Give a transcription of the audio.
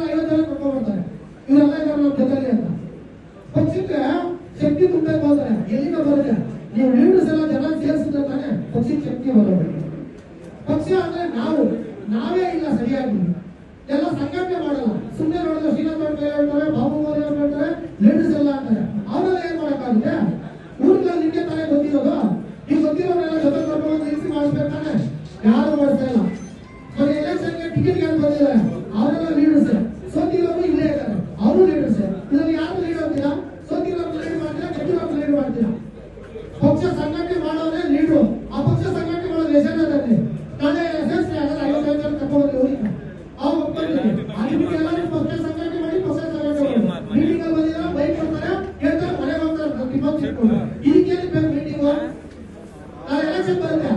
50 ಜನ ಕರ್ಕೊಂಡು ಬರ್ತಾರೆ, ಇವರೆಲ್ಲ ಇದ್ದಾರೆ ನಮ್ಮ ಜೊತೆಲಿ ಅಂತ. ಪಕ್ಷಕ್ಕೆ ಶಕ್ತಿ ತುಂಬಬೇಕು ಅಂದ್ರೆ ಎಲ್ಲಿಂದ ಬರುತ್ತೆ? ನೀವು ಲೀಡರ್ಸ್ ಎಲ್ಲ ಜನ ಸೇರಿಸಿದ್ರೆ ತಾನೇ ಪಕ್ಷಕ್ಕೆ ಶಕ್ತಿ ಬರೋದು. ಪಕ್ಷ ಅಂದ್ರೆ ನಾವೇ ಇಲ್ಲ ಸರಿಯಾಗಿ, ಎಲ್ಲ ಸಂಘಟನೆ ಮಾಡಲ್ಲ. ಸುಮ್ಮನೆ ನೋಡಿದ್ರೆ ಶ್ರೀನಾಥ್ ಅವ್ರ ಕೈ ಹೇಳ್ತಾರೆ, ಬಾಬು ಮೋದಿ ಅವ್ರು ಹೇಳ್ತಾರೆ, ಲೀಡರ್ಸ್ ಎಲ್ಲ ಅಂತಾರೆ. ಅವರೆಲ್ಲ ಏನ್ ಮಾಡಕ್ಕಾಗುತ್ತೆ? ಊರುಗಳಲ್ಲಿ ನಿಮಗೆ ತಾನೇ ಗೊತ್ತಿರೋದು. ನೀವು ಗೊತ್ತಿರೋರೆಲ್ಲ ಜೊತೆ ಕರ್ಕೊಂಡು ನಿಲ್ಲಿಸಿ ಮಾಡಿಸ್ಬೇಕಾನೆ, ಯಾರು ಮಾಡಿಸ್ತಾ ಇಲ್ಲ. ಮತ್ತೆ ಎಲೆಕ್ಷನ್ಗೆ ಟಿಕೆಟ್ ಯಾರು ಬಂದಿದ್ದಾರೆ ಅವರೆಲ್ಲ ಲೀಡರ್ಸ್, ಸೋತಿರೋರು ಇಲ್ಲೇ ಇದ್ದಾರೆ, ಅವರು ಲೀಡರ್ಸ್. ಇದರಲ್ಲಿ ಯಾರು ಲೀಡ್ ಆಗ್ತೀರಾ? ಸೋತಿರೋರು ಲೀಡ್ ಮಾಡ್ತೀರಾ, ಗೆದ್ದಿರೋರು ಲೀಡ್ ಮಾಡ್ತೀರಾ? ಪಕ್ಷ ಸಂಘಟನೆ ಮಾಡೋದೇ ಲೀಡ್ರು. ಆ ಪಕ್ಷ ಸಂಘಟನೆ ಮಾಡೋದು ಹೆಸರಲ್ಲಿ ನಾಳೆ ಹೆಸರು ಆಗಲ್ಲ. 55 ಜನ ತಗೊಂಡು ಹೋಗಿ ಆ ಒಪ್ಪಿಗೆ ಪಕ್ಷ ಸಂಘಟನೆ ಮಾಡಿ, ಪಕ್ಷ ಸಂಘಟನೆ ಮಾಡಿ ಮೀಟಿಂಗ್ ಅಲ್ಲಿ ಬಂದಿದ್ದಾರೆ, ಬೈಕ್ ಕೊಡ್ತಾರೆ, ಹೇಳ್ತಾರೆ, ಮನೆಗೆ ಹೋಗ್ತಾರೆ. ಇದಕ್ಕೇನು ಬೇಕು ಮೀಟಿಂಗ್? ನಾಳೆ ಎಲೆಕ್ಷನ್ ಬರುತ್ತೆ,